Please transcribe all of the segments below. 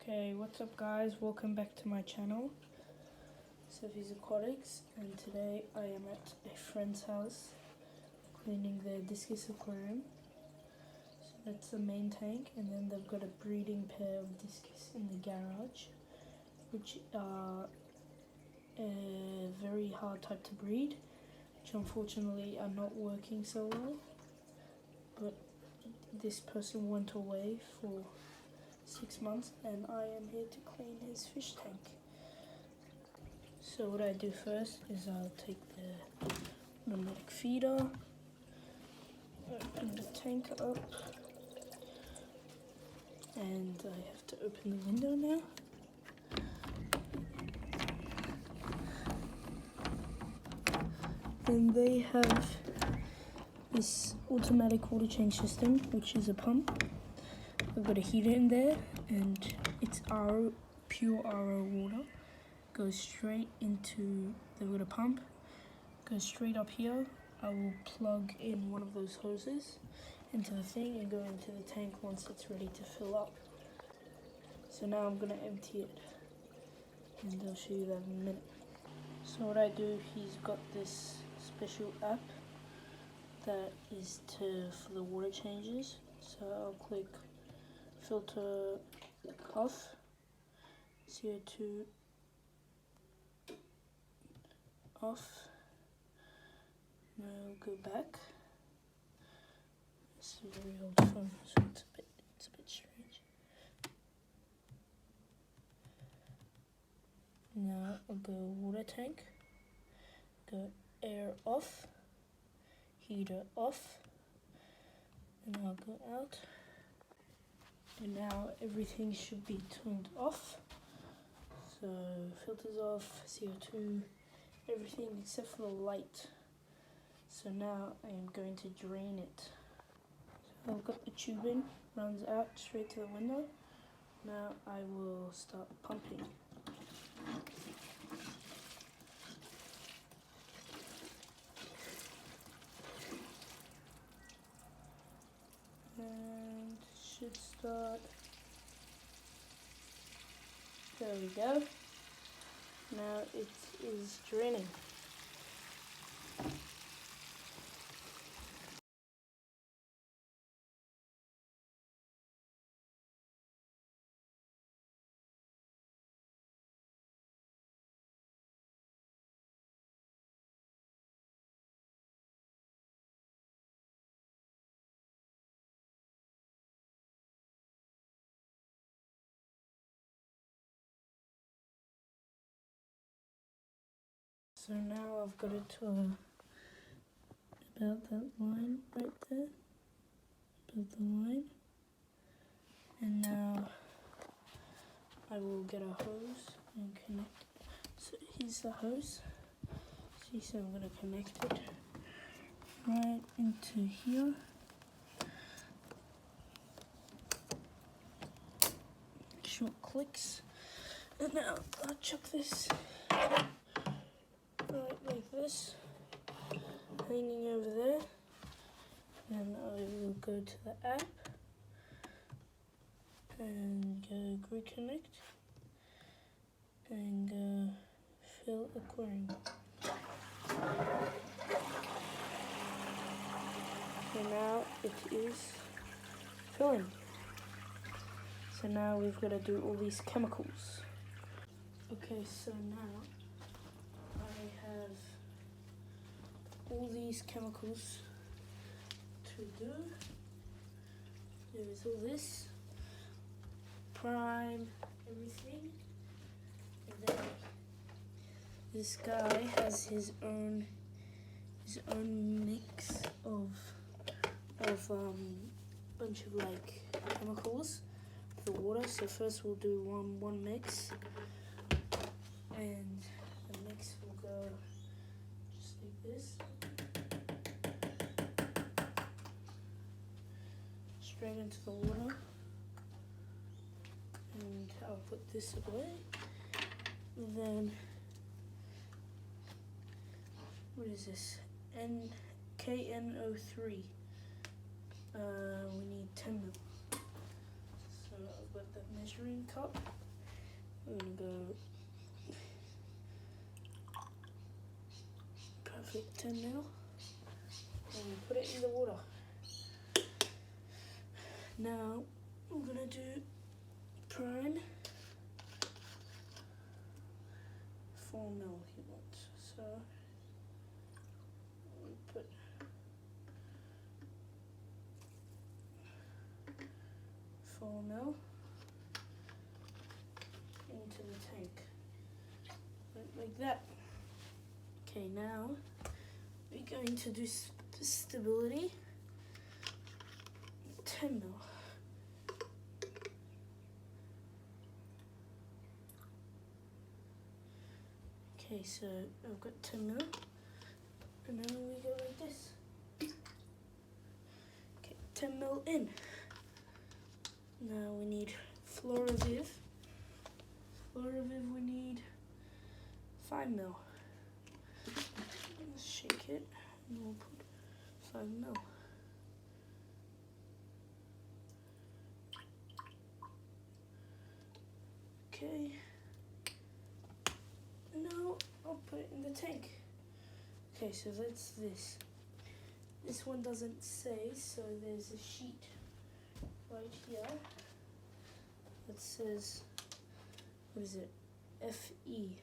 Okay, what's up guys? Welcome back to my channel, Sophie's Aquatics, and today I am at a friend's house cleaning their discus aquarium. So that's the main tank, and then they've got a breeding pair of discus in the garage, which are a very hard type to breed, which unfortunately are not working so well. But this person went away for 6 months and I am here to clean his fish tank. So what I do first is I'll take the pneumatic feeder, open the tank up, and I have to open the window now. And they have this automatic water change system, which is a pump. I've got a heater in there, and it's RO, pure RO water. Goes straight into, they've got a pump, goes straight up here. I will plug in one of those hoses into the thing and go into the tank once it's ready to fill up. So now I'm gonna empty it, and I'll show you that in a minute. So what I do, he's got this special app that is for the water changes. So I'll click filter off, CO2 off. Now I'll go back. This is a very old phone, so it's a bit strange. Now I'll go water tank, go air off, heater off, and I'll go out. And now everything should be turned off. So filters off, CO2, everything except for the light. So now I am going to drain it. So I've got the tube in, runs out straight to the window. Now I will start pumping. And should start. There we go. Now it is draining. So now I've got it to about that line right there, about the line, and now I will get a hose and connect. So here's the hose. See, so I'm going to connect it right into here. Short clicks, and now I'll chuck this right like this, hanging over there, and I will go to the app and go reconnect and go fill aquarium. So now it is filling. So now we've got to do all these chemicals. Okay, so now I have all these chemicals to do. There's all this, prime, everything, and then this guy has his own mix of bunch of like chemicals for the water. So first we'll do one mix, and the mix will go just like this, straight into the water, and I'll put this away. And then, what is this? KNO3. We need 10 mil. So I've got that measuring measuring cup. I'm gonna go perfect 10 ml and put it in the water. Now I'm gonna do prime 4 ml he wants. So we put 4 ml into the tank, like that. Okay, now we're going to do stability 10 ml. Okay, so I've got 10 ml, and now we go like this. Okay, 10 ml in. Now we need Floraviv. Floraviv we need 5 ml. Let's shake it, and we'll put 5 ml. Okay. Now I'll put it in the tank. Okay, so that's this. This one doesn't say, so there's a sheet right here that says, what is it? FE.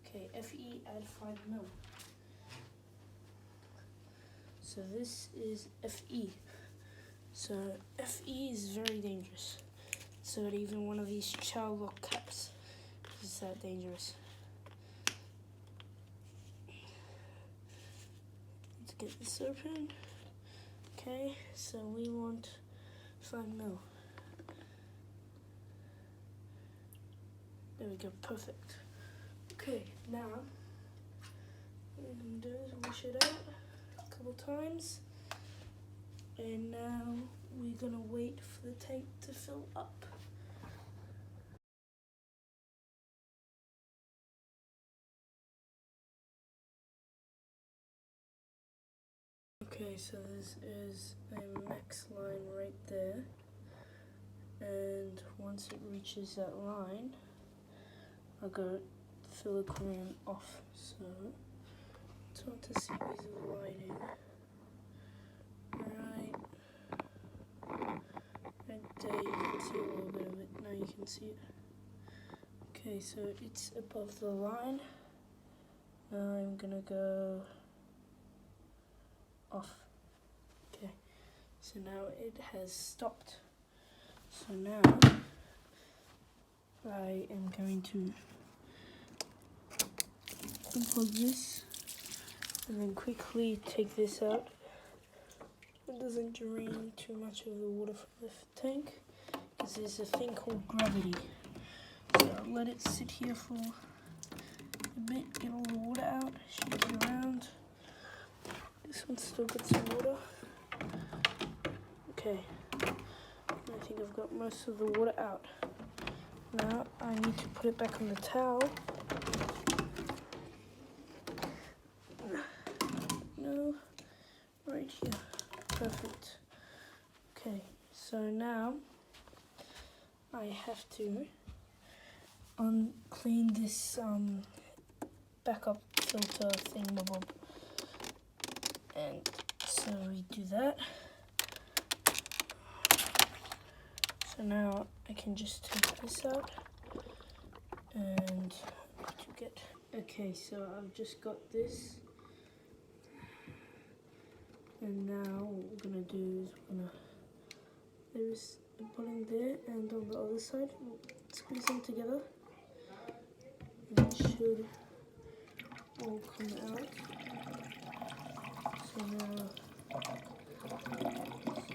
Okay, FE add 5 ml. So this is FE. So FE is very dangerous. So that even one of these child lock caps is that dangerous. Let's get this open. Okay, so we want 5 ml. There we go, perfect. Okay, now what we're gonna do is wash it out a couple times, and now we're gonna wait for the tank to fill up. Okay, so this is a max line right there, and once it reaches that line, I'll go fill the aquarium off. So it's hard to see with the lighting. Right there, you can see a little bit of it. Now you can see it. Okay, so it's above the line. Now I'm gonna go off. Okay, so now it has stopped. So now I am going to unplug this and then quickly take this out. It doesn't drain too much of the water from the tank because there's a thing called gravity. So I'll let it sit here for a bit, get all the water out, shake it around. This one's still got some water. Okay, I think I've got most of the water out. Now I need to put it back on the towel. No, right here. Perfect. Okay, so now I have to unclean this backup filter thingamabob. And so we do that. So now I can just take this out and to get. Okay, so I've just got this. And now what we're gonna do is there's a button there, and on the other side, we'll squeeze them together. And it should all come out. So now,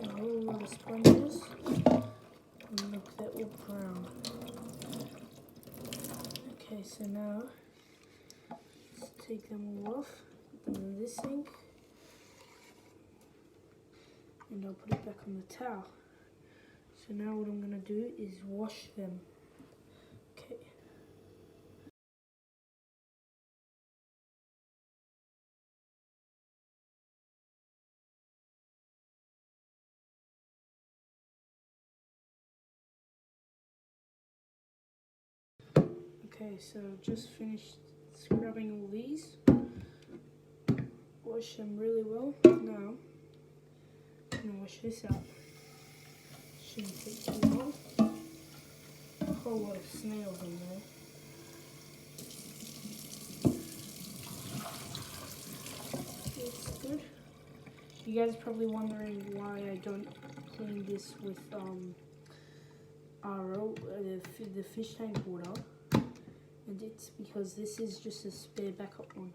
a whole lot of sponges, and look, they're all brown. Okay, so now, let's take them all off, put them in this sink. And I'll put it back on the towel. So now what I'm going to do is wash them. Okay. Okay, so just finished scrubbing all these. Wash them really well. Now, I'm going to wash this out. Shouldn't take too long. A whole lot of snails in there. It's good. You guys are probably wondering why I don't clean this with RO, the fish tank water. And it's because this is just a spare backup one.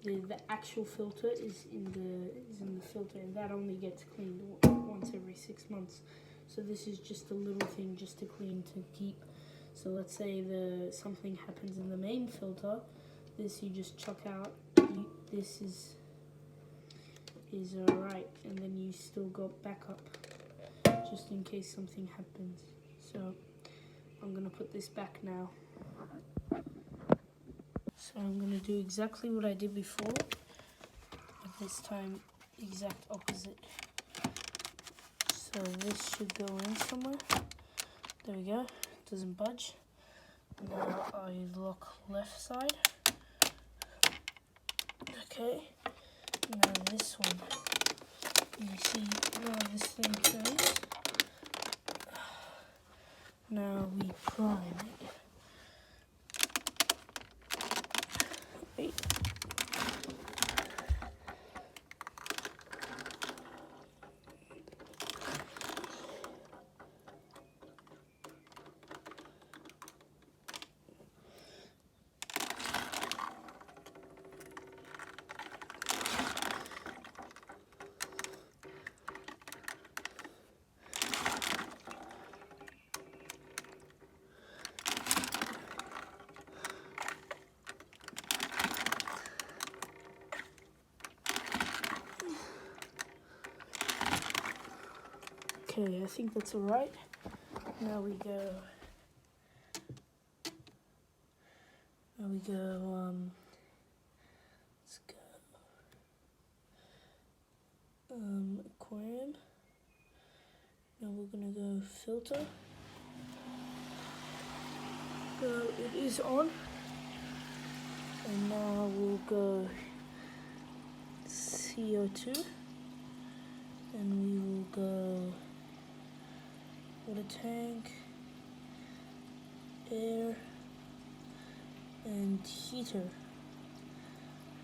The actual filter is in the filter, and that only gets cleaned once every 6 months. So this is just a little thing just to clean to keep. So let's say something happens in the main filter, this you just chuck out. This is alright, and then you still got backup just in case something happens. So I'm gonna put this back now. So I'm going to do exactly what I did before, but this time exact opposite. So this should go in somewhere. There we go, doesn't budge. Now I lock left side. Okay, now this one. You see now this thing turns. Now we prime it. Okay, I think that's alright. Now we go. Let's go. Aquarium. Now we're gonna go filter. It is on. And now we'll go CO2. And we will go water tank, air, and heater.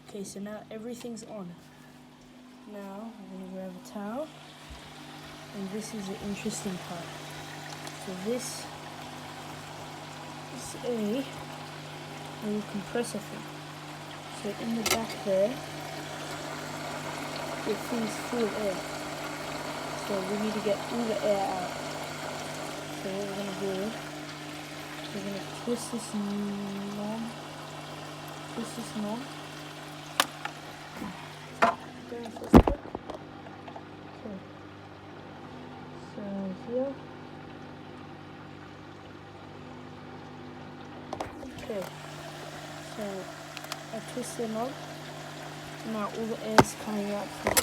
Okay, so now everything's on. Now we're gonna grab a towel, and this is the interesting part. So this is a little compressor thing. So in the back there, the thing's full of air. So we need to get all the air out. So what we're gonna do, we're gonna twist this knob. Going for a step. Okay. So here. Okay. So I twist the knob. Now all the air is coming out from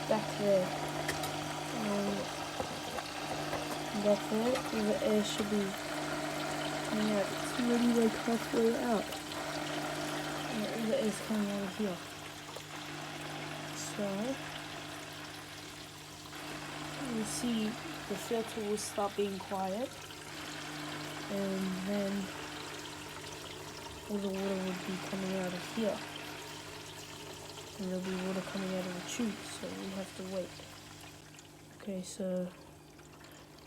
back there. Back there, all the air should be coming out. It's already like halfway out. And all the air is coming out of here. So you see the filter will start being quiet, and then all the water would be coming out of here. And there'll be water coming out of the tube, so we have to wait. Okay, so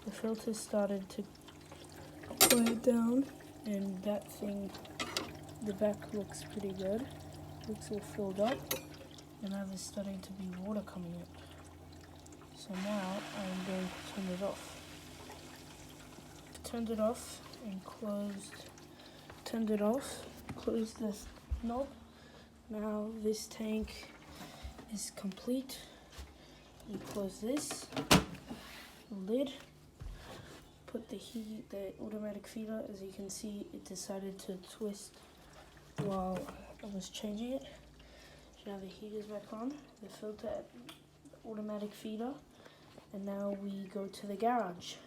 the filter started to quiet down, and that thing, the back looks pretty good. Looks all filled up, and now there's starting to be water coming out. So now I'm going to turn it off. Turned it off and closed this knob. Now this tank is complete. We close this lid, put the automatic feeder. As you can see, it decided to twist while I was changing it. So now the heater's back on, the filter, the automatic feeder, and now we go to the garage.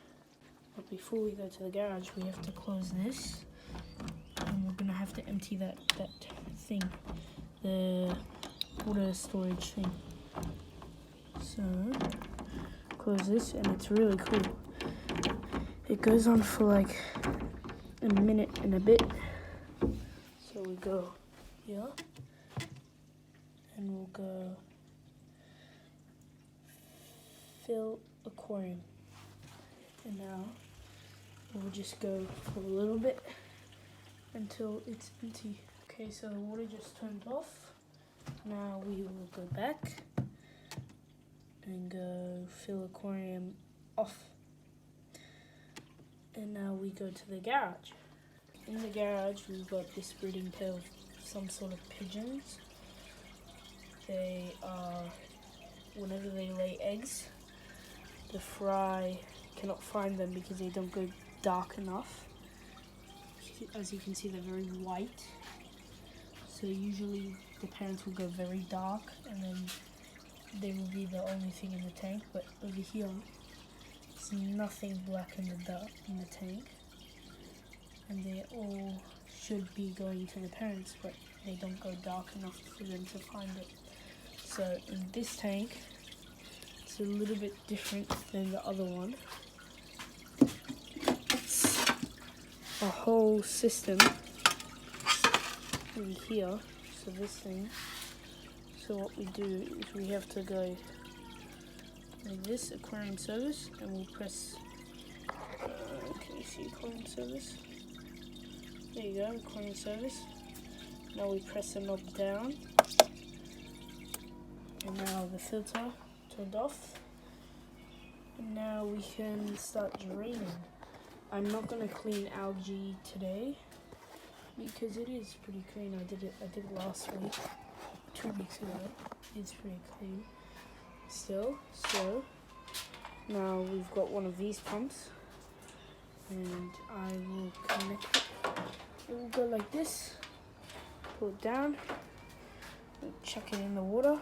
But before we go to the garage, we have to close this and we're gonna have to empty that thing, the water storage thing. So close this, and it's really cool. It goes on for like a minute and a bit. So we go here, and we'll go fill aquarium, and now we'll just go for a little bit until it's empty. Okay, so the water just turned off. Now we will go back and go fill aquarium off. And now we go to the garage. In the garage we've got this breeding pair of some sort of pigeons. They are, whenever they lay eggs, the fry cannot find them because they don't go dark enough. As you can see, they're very white. So usually the parents will go very dark, and then they will be the only thing in the tank. But over here, there's nothing black in the tank, and they all should be going to the parents, but they don't go dark enough for them to find it. So in this tank, it's a little bit different than the other one. It's a whole system over here. So this thing. So what we do is we have to go like this, aquarium service, and we'll press. Can you see aquarium service? There you go, aquarium service. Now we press the knob down, and now the filter turned off. And now we can start draining. I'm not gonna clean algae today because it is pretty clean. I did it last week, 2 weeks ago. It's pretty clean still. So now we've got one of these pumps, and I will connect it. It will go like this. Pull it down, and chuck it in the water.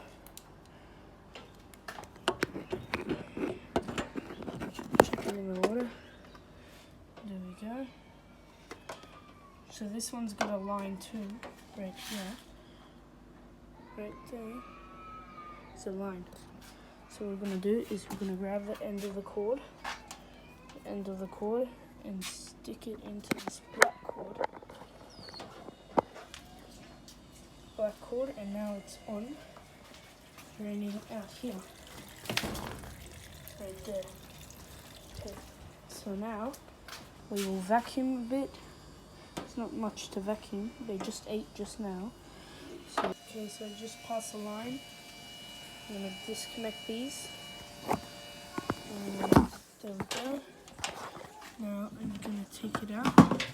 Chuck it in the water. There we go. So this one's got a line too, right here. Right there. It's a line. So what we're gonna do is we're gonna grab the end of the cord, and stick it into this black cord, and now it's on, draining out here, right there. Okay, so now we will vacuum a bit. It's not much to vacuum. They just ate just now. So, okay, so just pass the line. I'm gonna disconnect these. And there we go. Now I'm gonna take it out.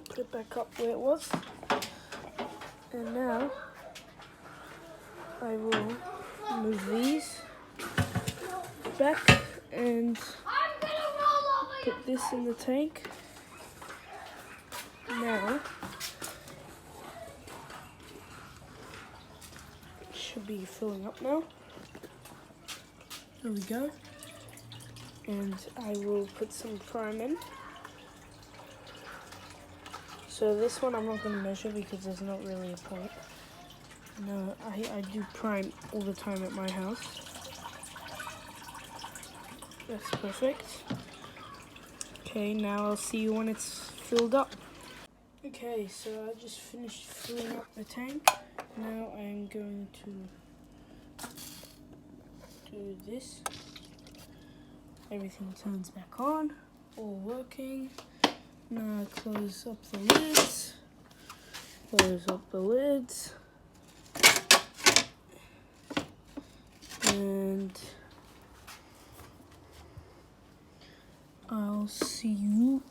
Put it back up where it was. And now I will move these back and put this in the tank. Now it should be filling up now. There we go. And I will put some prime in. So this one I'm not going to measure because there's not really a point. No, I do prime all the time at my house. That's perfect. Okay, now I'll see you when it's filled up. Okay, so I just finished filling up the tank. Now I'm going to do this. Everything turns back on, all working. Now close up the lids. And I'll see you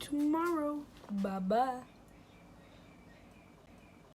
tomorrow. Bye bye.